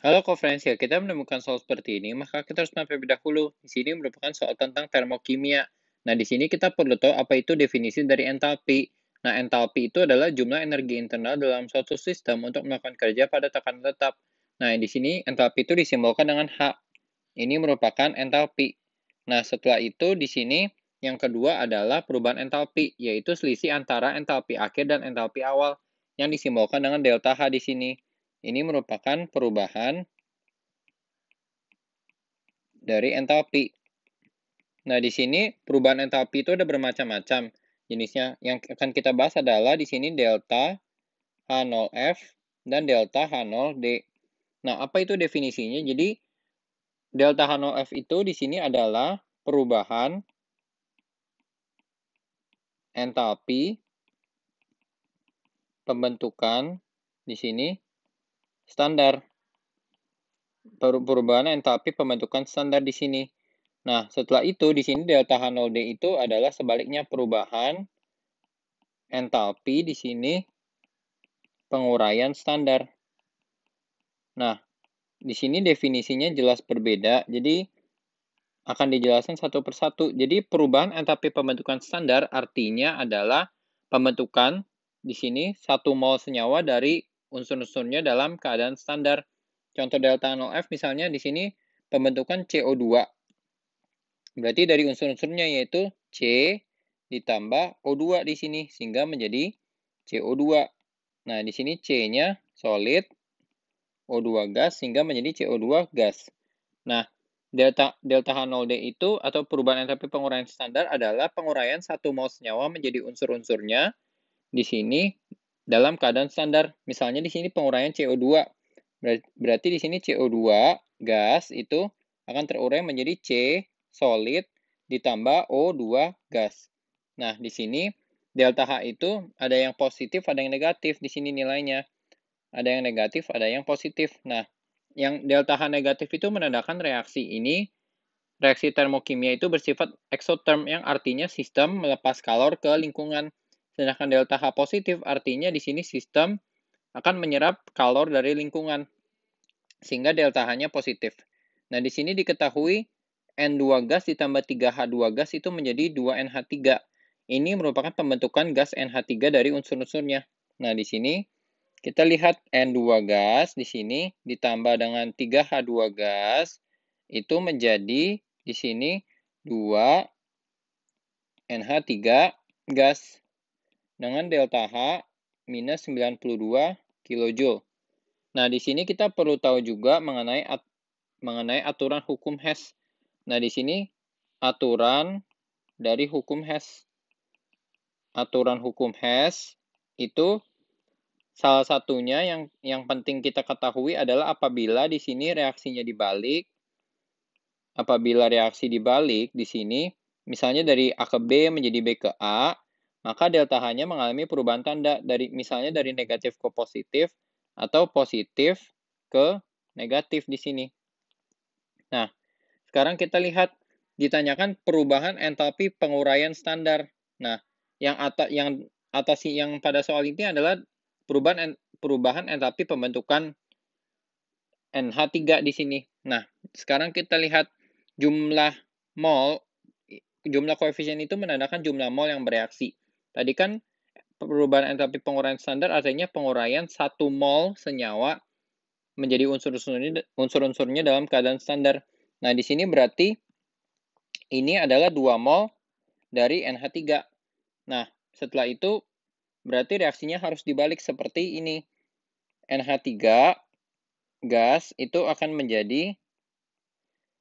Halo co-friends, ya kita menemukan soal seperti ini, maka kita harus mengapa lebih dahulu. Di sini merupakan soal tentang termokimia. Nah, di sini kita perlu tahu apa itu definisi dari entalpi. Nah, entalpi itu adalah jumlah energi internal dalam suatu sistem untuk melakukan kerja pada tekanan tetap. Nah, di sini entalpi itu disimbolkan dengan H. Ini merupakan entalpi. Nah, setelah itu di sini yang kedua adalah perubahan entalpi, yaitu selisih antara entalpi akhir dan entalpi awal, yang disimbolkan dengan delta H di sini. Ini merupakan perubahan dari entalpi. Nah, di sini perubahan entalpi itu ada bermacam-macam jenisnya. Yang akan kita bahas adalah di sini delta H0F dan delta H0D. Nah, apa itu definisinya? Jadi, delta H0F itu di sini adalah perubahan entalpi pembentukan di sini standar. Perubahan entalpi pembentukan standar di sini. Nah, setelah itu di sini delta H0D itu adalah sebaliknya perubahan entalpi di sini penguraian standar. Nah, di sini definisinya jelas berbeda, jadi akan dijelaskan satu persatu. Jadi perubahan entalpi pembentukan standar artinya adalah pembentukan di sini 1 mol senyawa dari unsur-unsurnya dalam keadaan standar. Contoh delta 0F misalnya di sini pembentukan CO2. Berarti dari unsur-unsurnya yaitu C ditambah O2 di sini sehingga menjadi CO2. Nah, di sini C-nya solid, O2 gas sehingga menjadi CO2 gas. Nah, delta H0D itu atau perubahan entalpi penguraian standar adalah penguraian 1 mol senyawa menjadi unsur-unsurnya di sini dalam keadaan standar. Misalnya di sini penguraian CO2. Berarti di sini CO2 gas itu akan terurai menjadi C solid ditambah O2 gas. Nah, di sini delta H itu ada yang positif, ada yang negatif di sini nilainya. Ada yang negatif, ada yang positif. Nah, yang delta H negatif itu menandakan reaksi ini, reaksi termokimia itu bersifat exotherm yang artinya sistem melepas kalor ke lingkungan. Sedangkan delta H positif artinya di sini sistem akan menyerap kalor dari lingkungan. Sehingga delta H-nya positif. Nah, di sini diketahui N2 gas ditambah 3H2 gas itu menjadi 2NH3. Ini merupakan pembentukan gas NH3 dari unsur-unsurnya. Nah, di sini kita lihat N2 gas di sini ditambah dengan 3H2 gas itu menjadi di sini 2NH3 gas dengan delta H minus 92 kJ. Nah, di sini kita perlu tahu juga mengenai aturan hukum Hess. Nah, di sini aturan dari hukum Hess. Aturan hukum Hess itu salah satunya yang penting kita ketahui adalah apabila di sini reaksinya dibalik. Apabila reaksi dibalik di sini, misalnya dari A ke B menjadi B ke A, maka delta H-nya mengalami perubahan tanda misalnya dari negatif ke positif atau positif ke negatif di sini. Nah, sekarang kita lihat ditanyakan perubahan entalpi penguraian standar. Nah, yang pada soal ini adalah perubahan entalpi pembentukan NH3 di sini. Nah, sekarang kita lihat jumlah mol, jumlah koefisien itu menandakan jumlah mol yang bereaksi. Tadi kan perubahan entalpi penguraian standar artinya penguraian 1 mol senyawa menjadi unsur-unsurnya dalam keadaan standar. Nah, di sini berarti ini adalah 2 mol dari NH3. Nah, setelah itu berarti reaksinya harus dibalik seperti ini. NH3 gas itu akan menjadi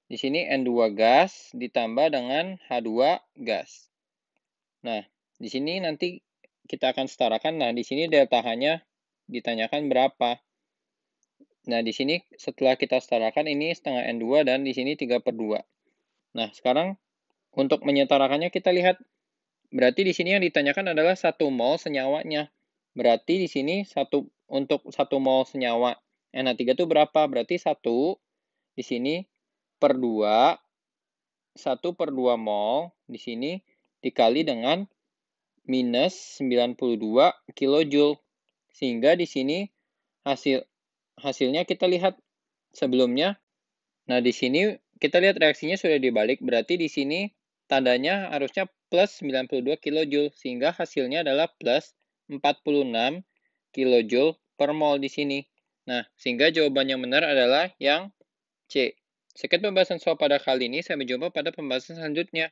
di sini N2 gas ditambah dengan H2 gas. Nah, di sini nanti kita akan setarakan. Nah, di sini delta H-nya ditanyakan berapa. Nah, di sini setelah kita setarakan ini setengah N2 dan di sini 3/2. Nah, sekarang untuk menyetarakannya kita lihat. Berarti di sini yang ditanyakan adalah 1 mol senyawanya. Berarti di sini untuk 1 mol senyawa NH3 itu berapa? Berarti 1 di sini per 2, 1/2 mol di sini dikali dengan minus 92 kJ. Sehingga di sini hasilnya kita lihat sebelumnya. Nah, di sini kita lihat reaksinya sudah dibalik, berarti di sini tandanya harusnya plus 92 kJ, sehingga hasilnya adalah plus 46 kJ per mol di sini. Nah, sehingga jawaban yang benar adalah yang C. Sekian pembahasan soal pada kali ini, sampai jumpa pada pembahasan selanjutnya.